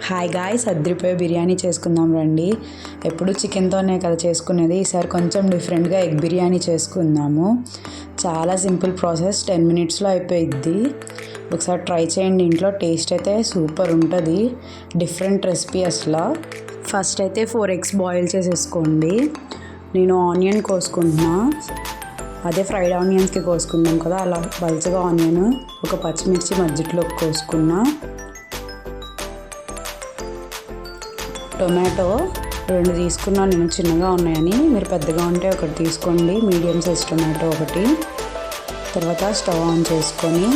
Hi guys, అద్రిపోయే biryani చేసుకుందాం రండి. ఎప్పుడు చికెన్తోనే కదా చేసుకునేది, ఈసారి కొంచెం డిఫరెంట్గా ఎగ్ బిర్యానీ చేసుకుందాము. చాలా సింపుల్ ప్రాసెస్, 10 మినిట్స్లో అయిపోయిద్ది. ఒకసారి ట్రై చేయండి ఇంట్లో, టేస్ట్ అయితే సూపర్ ఉంటుంది. డిఫరెంట్ రెసిపీ అసలు. ఫస్ట్ అయితే 4 ఎగ్స్ బాయిల్ చేసేసుకోండి. నేను ఆనియన్ కోసుకుంటున్నా, అదే ఫ్రైడ్ ఆనియన్స్కి కోసుకుందాం కదా, అలా పలుచగా ఆనియన్, ఒక పచ్చిమిర్చి మధ్యలోకి కోసుకున్నా. టొమాటో 2 తీసుకున్నాను నేను, చిన్నగా ఉన్నాయని. మీరు పెద్దగా ఉంటే ఒకటి తీసుకోండి, మీడియం సైజ్ టొమాటో ఒకటి. తర్వాత స్టవ్ ఆన్ చేసుకొని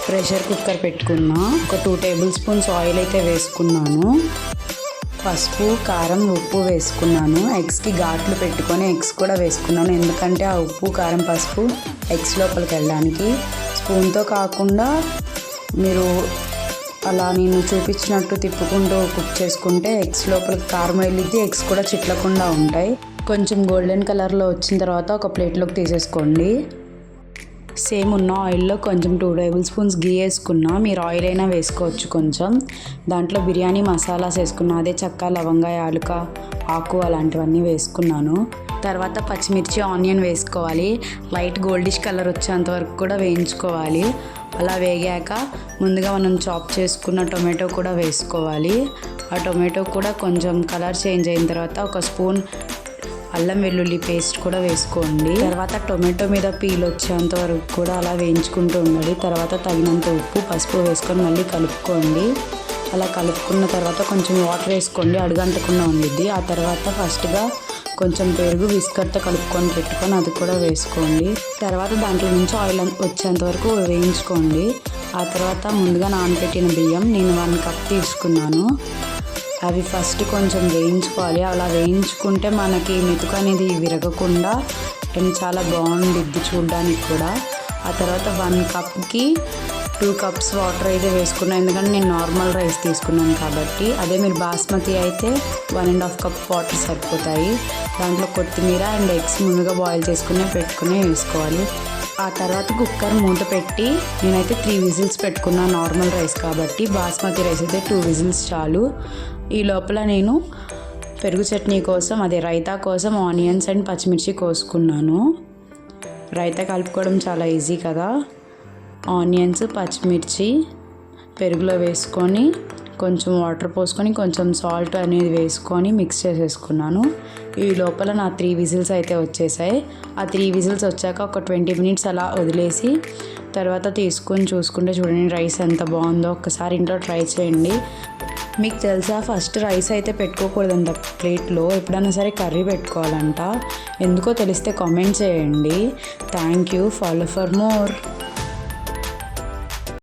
ప్రెషర్ కుక్కర్ పెట్టుకున్నా. ఒక 2 టేబుల్ స్పూన్స్ ఆయిల్ అయితే వేసుకున్నాను. పసుపు, కారం, ఉప్పు వేసుకున్నాను. ఎగ్స్కి ఘాట్లు పెట్టుకొని ఎగ్స్ కూడా వేసుకున్నాను, ఎందుకంటే ఆ ఉప్పు, కారం, పసుపు ఎగ్స్ లోపలికి వెళ్ళడానికి. స్పూన్తో కాకుండా మీరు అలా నేను చూపించినట్టు తిప్పుకుంటూ కుక్ చేసుకుంటే ఎగ్స్ లోపలికి కారం వెళ్ళిద్ది, ఎగ్స్ కూడా చిట్లకుండా ఉంటాయి. కొంచెం గోల్డెన్ కలర్లో వచ్చిన తర్వాత ఒక ప్లేట్లోకి తీసేసుకోండి. సేమ్ ఉన్న ఆయిల్లో కొంచెం 2 టేబుల్ స్పూన్స్ గీ వేసుకున్నా, మీరు ఆయిల్ అయినా వేసుకోవచ్చు కొంచెం. దాంట్లో బిర్యానీ మసాలాస్ వేసుకున్నా, అదే చెక్క, లవంగా, యాలుక, ఆకు అలాంటివన్నీ వేసుకున్నాను. తర్వాత పచ్చిమిర్చి, ఆనియన్ వేసుకోవాలి. లైట్ గోల్డిష్ కలర్ వచ్చేంత వరకు కూడా వేయించుకోవాలి. అలా వేగాక ముందుగా మనం చాప్ చేసుకున్న టొమాటో కూడా వేసుకోవాలి. ఆ టొమాటో కూడా కొంచెం కలర్ చేంజ్ అయిన తర్వాత ఒక స్పూన్ అల్లం వెల్లుల్లి పేస్ట్ కూడా వేసుకోండి. తర్వాత టొమాటో మీద పీల్ వచ్చేంత వరకు కూడా అలా వేయించుకుంటూ ఉండాలి. తర్వాత తగినంత ఉప్పు, పసుపు వేసుకొని మళ్ళీ కలుపుకోండి. అలా కలుపుకున్న తర్వాత కొంచెం వాటర్ వేసుకోండి, అడుగంటకుండా ఉండిద్ది. ఆ తర్వాత ఫస్ట్గా కొంచెం పెరుగు విస్కర్తో కలుపుకొని పెట్టుకొని అది కూడా వేసుకోండి. తర్వాత దాంట్లో నుంచి ఆయిల్ వచ్చేంత వరకు వేయించుకోండి. ఆ తర్వాత ముందుగా నానబెట్టిన బియ్యం నేను 1 కప్ తీసుకున్నాను. అవి ఫస్ట్ కొంచెం వేయించుకోవాలి. అలా వేయించుకుంటే మనకి మెతుకు అనేది విరగకుండా చాలా బాగుండిద్ది చూడడానికి కూడా. ఆ తర్వాత 1 కప్కి 2 కప్స్ వాటర్ అయితే వేసుకున్నాను, ఎందుకంటే నేను నార్మల్ రైస్ తీసుకున్నాను కాబట్టి. అదే మీరు బాస్మతి అయితే 1.5 కప్ వాటర్ సరిపోతాయి. దాంట్లో కొత్తిమీర అండ్ ఎగ్స్ ముందుగా బాయిల్ చేసుకుని పెట్టుకుని వేసుకోవాలి. ఆ తర్వాత కుక్కర్ మూత పెట్టి నేనైతే 3 విజిల్స్ పెట్టుకున్నాను, నార్మల్ రైస్ కాబట్టి. బాస్మతి రైస్ అయితే 2 విజిల్స్ చాలు. ఈ లోపల నేను పెరుగు చట్నీ కోసం, అదే రైతా కోసం ఆనియన్స్ అండ్ పచ్చిమిర్చి కోసుకున్నాను. రైతా కలుపుకోవడం చాలా ఈజీ కదా. ఆనియన్స్, పచ్చిమిర్చి పెరుగులో వేసుకొని కొంచెం వాటర్ పోసుకొని కొంచెం సాల్ట్ అనేది వేసుకొని మిక్స్ చేసేసుకున్నాను. ఈ లోపల నా 3 విజిల్స్ అయితే వచ్చేసాయి. ఆ 3 విజిల్స్ వచ్చాక ఒక 20 మినిట్స్ అలా వదిలేసి తర్వాత తీసుకొని చూసుకుంటే చూడండి రైస్ ఎంత బాగుందో. ఒక్కసారి ఇంట్లో ట్రై చేయండి. మీకు తెలుసా, ఫస్ట్ రైస్ అయితే పెట్టుకోకూడదంట ప్లేట్లో, ఎప్పుడైనా సరే కర్రీ పెట్టుకోవాలంట. ఎందుకో తెలిస్తే కామెంట్ చేయండి. Thank you. Follow for more.